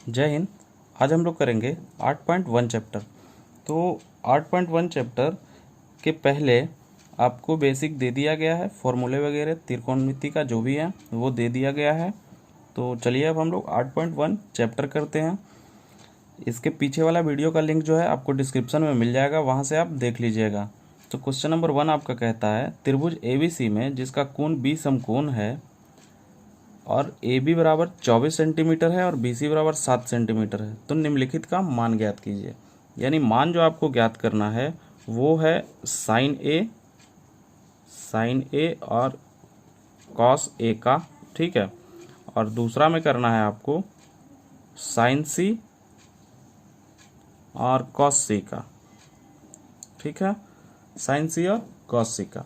जय हिंद। आज हम लोग करेंगे 8.1 चैप्टर। तो 8.1 चैप्टर के पहले आपको बेसिक दे दिया गया है, फॉर्मूले वगैरह त्रिकोणमिति का जो भी है वो दे दिया गया है। तो चलिए अब हम लोग 8.1 चैप्टर करते हैं। इसके पीछे वाला वीडियो का लिंक जो है आपको डिस्क्रिप्शन में मिल जाएगा, वहाँ से आप देख लीजिएगा। तो क्वेश्चन नंबर 1 आपका कहता है त्रिभुज ABC में जिसका कोण B समकोण है और AB बराबर 24 सेंटीमीटर है और BC बराबर 7 सेंटीमीटर है, तो निम्नलिखित का मान ज्ञात कीजिए। यानी मान जो आपको ज्ञात करना है वो है साइन ए और कॉस ए का, ठीक है। और दूसरा में करना है आपको साइन C और कॉस C का, ठीक है, साइन C और कॉस C का।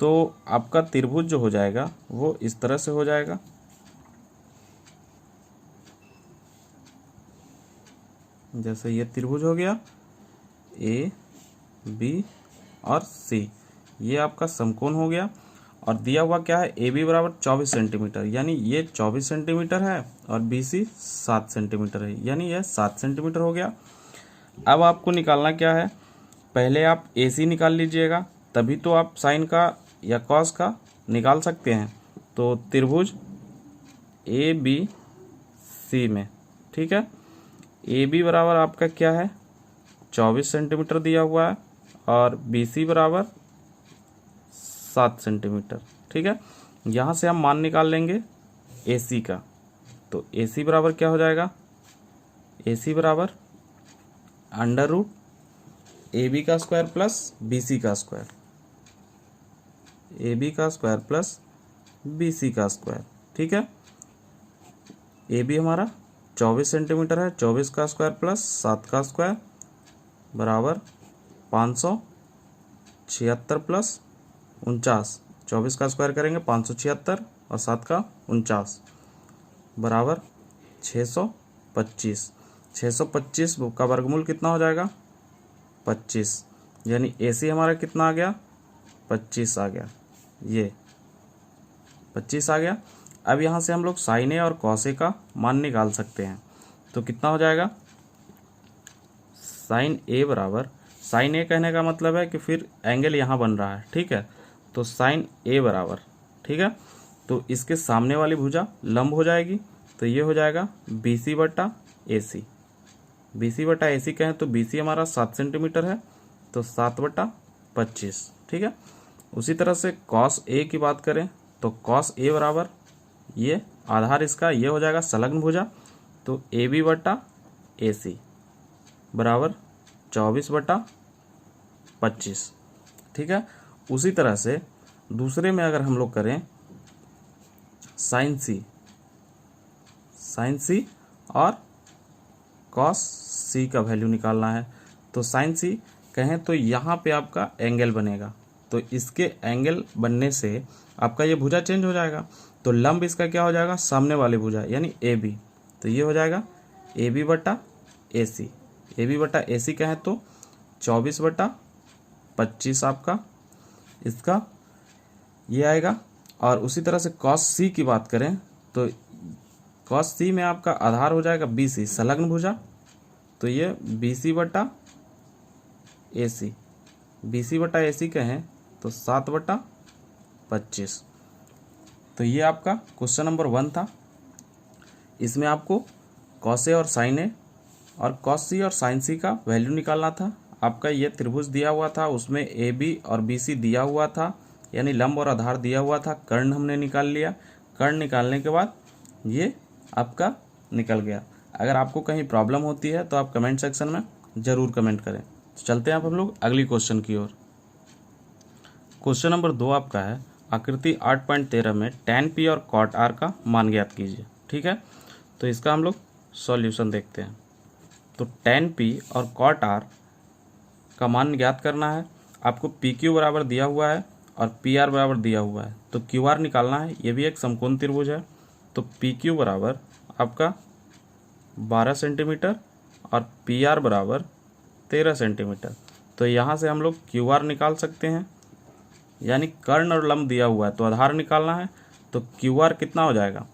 तो आपका त्रिभुज जो हो जाएगा वो इस तरह से हो जाएगा। जैसे ये त्रिभुज हो गया A, B और C, ये आपका समकोण हो गया। और दिया हुआ क्या है, AB बराबर 24 सेंटीमीटर, यानी ये 24 सेंटीमीटर है और BC 7 सेंटीमीटर है, यानी यह 7 सेंटीमीटर हो गया। अब आपको निकालना क्या है, पहले आप AC निकाल लीजिएगा, तभी तो आप साइन का या कॉस का निकाल सकते हैं। तो त्रिभुज ABC में, ठीक है, AB बराबर आपका क्या है 24 सेंटीमीटर दिया हुआ है और BC बराबर 7 सेंटीमीटर, ठीक है। यहाँ से हम मान निकाल लेंगे AC का। तो AC बराबर क्या हो जाएगा, AC बराबर अंडर रूट AB का स्क्वायर प्लस BC का स्क्वायर, AB का स्क्वायर प्लस BC का स्क्वायर, ठीक है। AB हमारा 24 सेंटीमीटर है, 24 का स्क्वायर प्लस 7 का स्क्वायर बराबर 576 प्लस 49। 24 का स्क्वायर करेंगे 576 और 7 का 49 बराबर 625। 625 का वर्गमूल कितना हो जाएगा 25, यानी AC हमारा कितना आ गया 25 आ गया, ये 25 आ गया। अब यहाँ से हम लोग साइन ए और कॉस ए का मान निकाल सकते हैं। तो कितना हो जाएगा, साइन ए बराबर, साइन ए कहने का मतलब है कि फिर एंगल यहाँ बन रहा है, ठीक है। तो साइन ए बराबर, ठीक है, तो इसके सामने वाली भुजा लंब हो जाएगी, तो ये हो जाएगा BC बटा AC। BC बटा AC कहें तो BC हमारा 7 सेंटीमीटर है, तो 7 बटा 25, ठीक है। उसी तरह से कॉस ए की बात करें तो कॉस ए बराबर, ये आधार इसका ये हो जाएगा संलग्न भुजा, तो AB बटा AC बराबर 24 बटा 25, ठीक है। उसी तरह से दूसरे में अगर हम लोग करें साइन C और कॉस C का वैल्यू निकालना है। तो साइन C कहें तो यहाँ पे आपका एंगल बनेगा, तो इसके एंगल बनने से आपका ये भुजा चेंज हो जाएगा। तो लंब इसका क्या हो जाएगा, सामने वाली भुजा यानी AB, तो ये हो जाएगा AB बटा AC। AB बटा AC कहें तो 24 बटा 25 आपका इसका ये आएगा। और उसी तरह से कॉस C की बात करें तो कॉस C में आपका आधार हो जाएगा BC संलग्न भुजा, तो ये BC बटा AC, BC बटा AC कहें तो 7 बटा 25। तो ये आपका क्वेश्चन नंबर 1 था। इसमें आपको कॉस ए और साइन ए और कॉस C और साइन C का वैल्यू निकालना था। आपका ये त्रिभुज दिया हुआ था, उसमें AB और BC दिया हुआ था, यानी लंब और आधार दिया हुआ था। कर्ण हमने निकाल लिया, कर्ण निकालने के बाद ये आपका निकल गया। अगर आपको कहीं प्रॉब्लम होती है तो आप कमेंट सेक्शन में ज़रूर कमेंट करें। तो चलते हैं अब हम लोग अगली क्वेश्चन की ओर। क्वेश्चन नंबर 2 आपका है आकृति 8.13 में tan P और cot R का मान ज्ञात कीजिए, ठीक है। तो इसका हम लोग सॉल्यूशन देखते हैं। तो tan P और cot R का मान ज्ञात करना है। आपको PQ बराबर दिया हुआ है और PR बराबर दिया हुआ है, तो QR निकालना है। ये भी एक समकोण त्रिभुज है। तो PQ बराबर आपका 12 सेंटीमीटर और PR बराबर 13 सेंटीमीटर। तो यहाँ से हम लोग QR निकाल सकते हैं, यानी कर्ण और लंब दिया हुआ है तो आधार निकालना है। तो QR कितना हो जाएगा,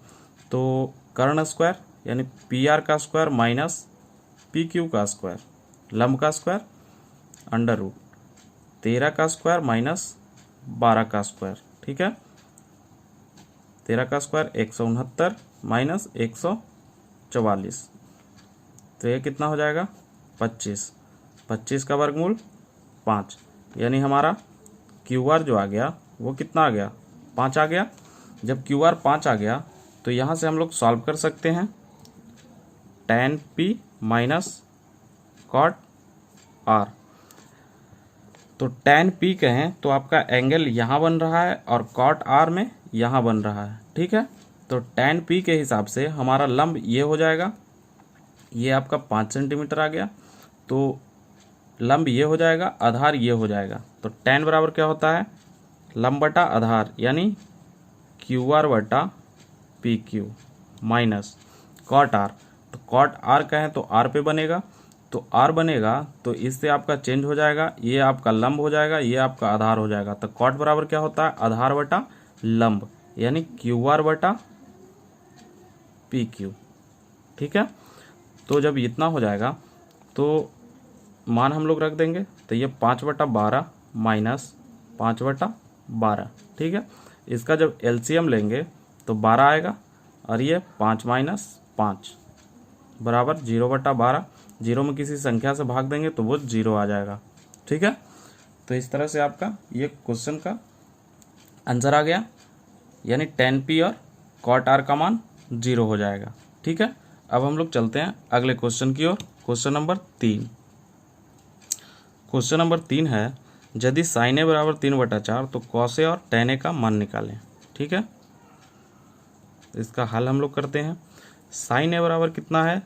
तो कर्ण स्क्वायर यानी पी आर का स्क्वायर माइनस पी क्यू का स्क्वायर, लंब का स्क्वायर अंडर रूट 13 का स्क्वायर माइनस 12 का स्क्वायर। ठीक है, 13 का स्क्वायर 169 माइनस 144, तो ये कितना हो जाएगा 25, 25 का वर्गमूल 5, यानी हमारा क्यू आर जो आ गया वो कितना आ गया 5 आ गया। जब क्यू आर 5 आ गया तो यहाँ से हम लोग सॉल्व कर सकते हैं tan p minus cot R. तो tan p कहें तो आपका एंगल यहाँ बन रहा है और कॉट आर में यहाँ बन रहा है। ठीक है, तो tan p के हिसाब से हमारा लंब ये हो जाएगा, ये आपका 5 सेंटीमीटर आ गया, तो लंब ये हो जाएगा, आधार ये हो जाएगा। तो tan बराबर क्या होता है लंब बटा आधार, यानी क्यू आर बटा P Q minus cot R. तो कॉट आर कहें तो आर पे बनेगा, तो आर बनेगा तो इससे आपका चेंज हो जाएगा, ये आपका लंब हो जाएगा, ये आपका आधार हो जाएगा। तो कॉट बराबर क्या होता है आधार बटा लंब, यानी क्यू आर बटा पी क्यू। ठीक है, तो जब इतना हो जाएगा तो मान हम लोग रख देंगे, तो ये 5/12 माइनस 5/12। ठीक है, इसका जब एलसीएम लेंगे तो 12 आएगा और ये 5 माइनस 5 बराबर 0/12। 0 में किसी संख्या से भाग देंगे तो वो 0 आ जाएगा। ठीक है, तो इस तरह से आपका ये क्वेश्चन का आंसर आ गया, यानी tan p और cot r का मान 0 हो जाएगा। ठीक है, अब हम लोग चलते हैं अगले क्वेश्चन की ओर। Question number 3। क्वेश्चन नंबर 3 है, यदि sin a बराबर 3/4 तो cos a और tan a का मान निकालें। ठीक है, इसका हल हम लोग करते हैं। sin a बराबर कितना है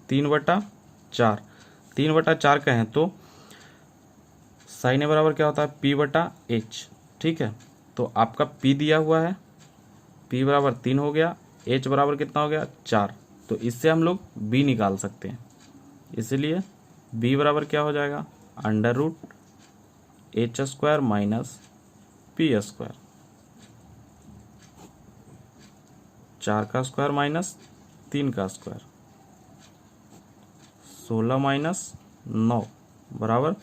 3/4, 3/4 कहें तो sin a बराबर क्या होता है p/h। ठीक है, तो आपका p दिया हुआ है, p बराबर 3 हो गया, h बराबर कितना हो गया 4, तो इससे हम लोग b निकाल सकते हैं। इसलिए b बराबर क्या हो जाएगा √h² माइनस p², 4 का स्क्वायर माइनस 3 का स्क्वायर, 16 माइनस 9 बराबर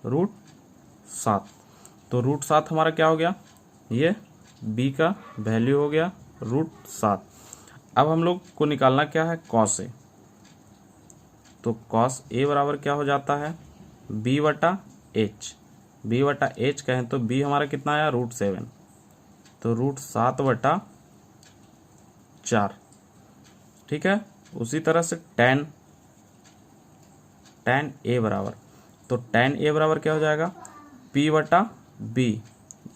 √7। तो √7 हमारा क्या हो गया, ये b का वैल्यू हो गया √7। अब हम लोग को निकालना क्या है cos a, तो cos a बराबर क्या हो जाता है b/h, b/h कहें तो b हमारा कितना आया √7, तो √7/4। ठीक है, उसी तरह से tan a बराबर, तो tan a बराबर क्या हो जाएगा p/b,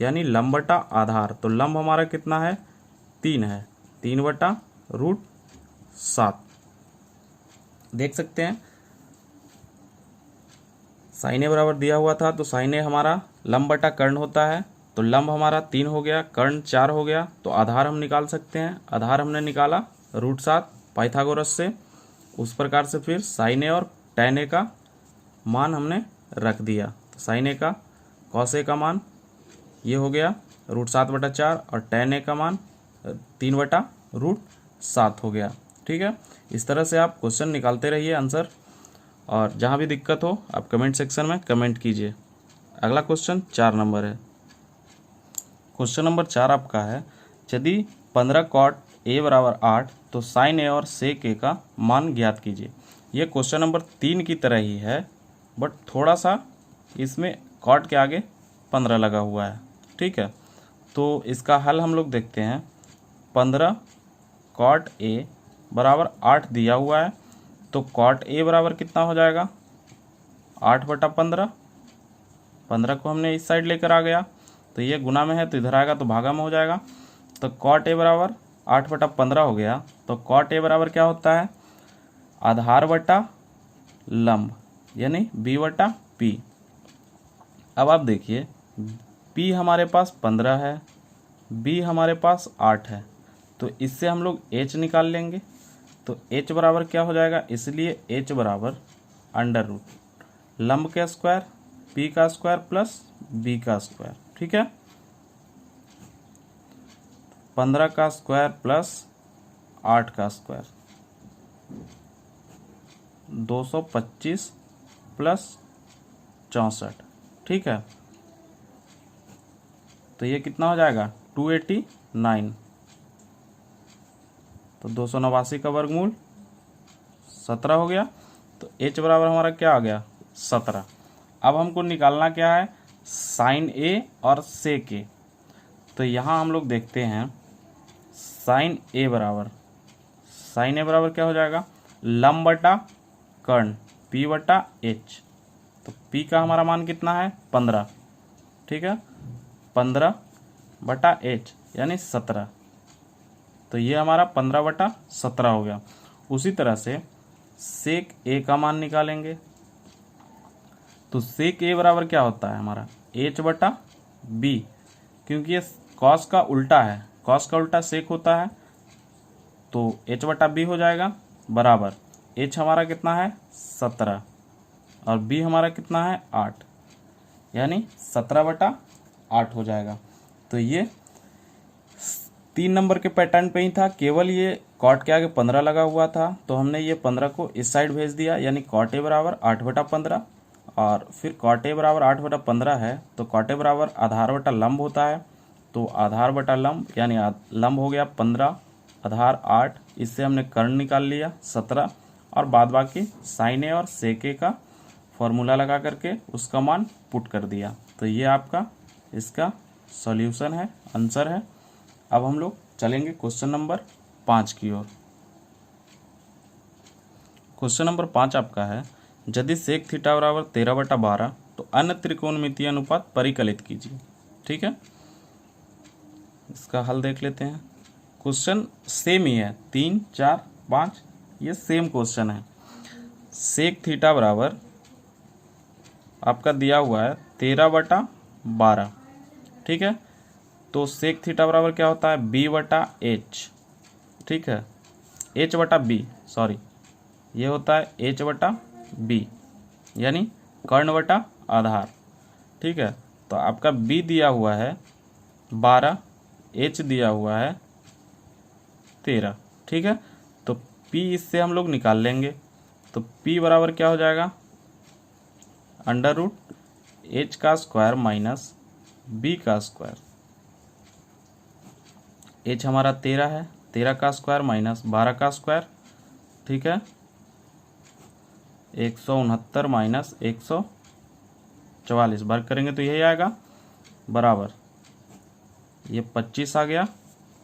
यानी लंब बटा आधार। तो लंब हमारा कितना है 3 है, 3/√7। देख सकते हैं sin a बराबर दिया हुआ था, तो sin a हमारा लंब बटा कर्ण होता है, तो लंब हमारा 3 हो गया, कर्ण 4 हो गया, तो आधार हम निकाल सकते हैं। आधार हमने निकाला √7 पाइथागोरस से, उस प्रकार से फिर sin a और tan a का मान हमने रख दिया। तो sin a का cos a का मान ये हो गया √7/4 और tan a का मान 3/√7 हो गया। ठीक है, इस तरह से आप क्वेश्चन निकालते रहिए आंसर, और जहाँ भी दिक्कत हो आप कमेंट सेक्शन में कमेंट कीजिए। अगला क्वेश्चन 4 नंबर है। क्वेश्चन नंबर 4 आपका है, यदि 15 cot a बराबर 8 तो sin a और sec a का मान ज्ञात कीजिए। ये क्वेश्चन नंबर 3 की तरह ही है, बट थोड़ा सा इसमें cot के आगे 15 लगा हुआ है। ठीक है, तो इसका हल हम लोग देखते हैं। 15 cot a बराबर 8 दिया हुआ है, तो cot a बराबर कितना हो जाएगा 8/15। 15 को हमने इस साइड लेकर आ गया, तो ये गुना में है तो इधर आएगा तो भागा में हो जाएगा, तो cot a बराबर 8/15 हो गया। तो cot a बराबर क्या होता है आधार बटा लंब, यानी b/p। अब आप देखिए p हमारे पास 15 है, b हमारे पास 8 है, तो इससे हम लोग h निकाल लेंगे। तो h बराबर क्या हो जाएगा, इसलिए h बराबर √ लंब का स्क्वायर p का स्क्वायर प्लस b का स्क्वायर। ठीक है, 15 का स्क्वायर प्लस 8 का स्क्वायर 225 प्लस 64, ठीक है। तो ये कितना हो जाएगा 289। तो 289 का वर्गमूल 17 हो गया। तो h बराबर हमारा क्या आ गया 17। अब हमको निकालना क्या है साइन ए और सेक ए। तो यहाँ हम लोग देखते हैं साइन ए बराबर क्या हो जाएगा लंब बटा कर्ण p बटा h। तो p का हमारा मान कितना है 15, ठीक है, 15 बटा h यानी 17। तो ये हमारा 15/17 हो गया। उसी तरह से सेक ए का मान निकालेंगे। तो सेक ए बराबर क्या होता है हमारा h/b, क्योंकि ये कॉस का उल्टा है, कॉस का उल्टा सेक होता है। तो h/b हो जाएगा बराबर h हमारा कितना है 17 और b हमारा कितना है 8, यानी 17/8 हो जाएगा। तो ये 3 नंबर के पैटर्न पे ही था, केवल ये कॉट के आगे 15 लगा हुआ था, तो हमने ये 15 को इस साइड भेज दिया, यानी कॉट ए बराबर 8/15। और फिर कॉट ए बराबर 8/15 है तो कॉट ए बराबर आधार बटा लंब होता है। तो आधार बटा लंब यानी लंब हो गया 15, आधार 8, इससे हमने कर्ण निकाल लिया 17 और बाद बाकी साइन ए और सेक ए का फॉर्मूला लगा करके उसका मान पुट कर दिया। तो ये आपका इसका सॉल्यूशन है, आंसर है। अब हम लोग चलेंगे क्वेश्चन नंबर 5 की ओर। क्वेश्चन नंबर 5 आपका है यदि सेक थीटा बराबर 13/12 तो अन्य त्रिकोणमितीय अनुपात परिकलित कीजिए, ठीक है। इसका हल देख लेते हैं। क्वेश्चन सेम ही है, 3, 4, 5 ये सेम क्वेश्चन है। सेक थीटा बराबर आपका दिया हुआ है 13/12, ठीक है। तो सेक थीटा बराबर क्या होता है b/h, ठीक है, h/b, सॉरी, ये होता है h/b यानी कर्ण बटा आधार, ठीक है। तो आपका b दिया हुआ है 12, h दिया हुआ है 13, ठीक है। तो p इससे हम लोग निकाल लेंगे। तो p बराबर क्या हो जाएगा √h का स्क्वायर माइनस b का स्क्वायर। h हमारा 13 है, 13 का स्क्वायर माइनस 12 का स्क्वायर, ठीक है, 169 माइनस 144 वर्ग करेंगे तो यही आएगा बराबर ये 25 आ गया,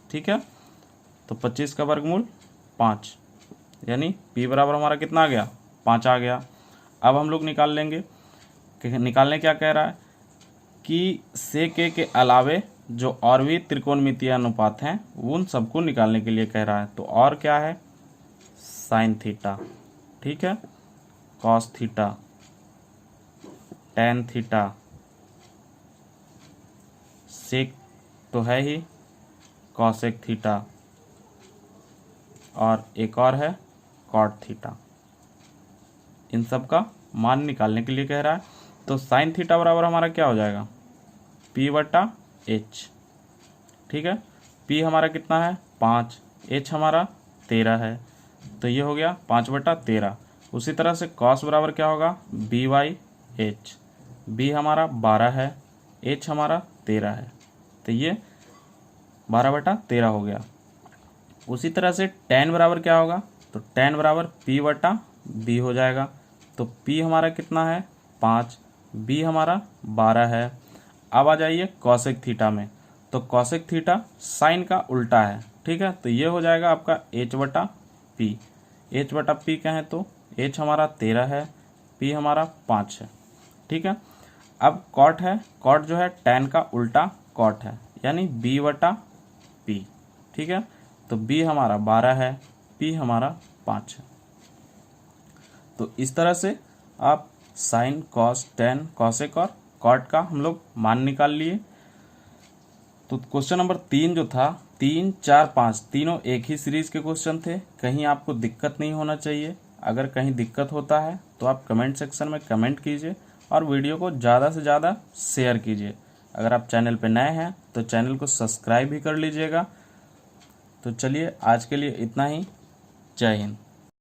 ठीक है। तो 25 का वर्गमूल 5, यानी p बराबर हमारा कितना आ गया 5 आ गया। अब हम लोग निकाल लेंगे, निकालने क्या कह रहा है कि सेक ए के अलावे जो और भी त्रिकोणमितीय अनुपात हैं उन सबको निकालने के लिए कह रहा है। तो और क्या है साइन थीटा, ठीक है, कॉस थीटा, टेन थीटा, सेक तो है ही, कॉसेक थीटा और एक और है कॉट थीटा। इन सब का मान निकालने के लिए कह रहा है। तो साइन थीटा बराबर हमारा क्या हो जाएगा p/h, ठीक है। p हमारा कितना है 5, h हमारा 13 है, तो ये हो गया 5/13। उसी तरह से cos बराबर क्या होगा b/h, b हमारा 12 है, h हमारा 13 है, तो ये 12/13 हो गया। उसी तरह से tan बराबर क्या होगा तो tan बराबर p/b हो जाएगा। तो p हमारा कितना है 5, b हमारा 12 है। अब आ जाइए कॉसेक थीटा में। तो कॉसेक थीटा साइन का उल्टा है, ठीक है। तो ये हो जाएगा आपका h/p, h/p कहें तो h हमारा 13 है, p हमारा 5 है, ठीक है। अब कॉट है, कॉट जो है tan का उल्टा कॉट है, यानी b/p, ठीक है। तो b हमारा 12 है, p हमारा 5 है। तो इस तरह से आप साइन, कॉस, टेन, कॉसेक और कॉट का हम लोग मान निकाल लिए। तो क्वेश्चन नंबर 3 जो था, 3, 4, 5 तीनों एक ही सीरीज के क्वेश्चन थे, कहीं आपको दिक्कत नहीं होना चाहिए। अगर कहीं दिक्कत होता है तो आप कमेंट सेक्शन में कमेंट कीजिए और वीडियो को ज़्यादा से ज़्यादा शेयर कीजिए। अगर आप चैनल पर नए हैं तो चैनल को सब्सक्राइब भी कर लीजिएगा तो चलिए आज के लिए इतना ही। जय हिंद।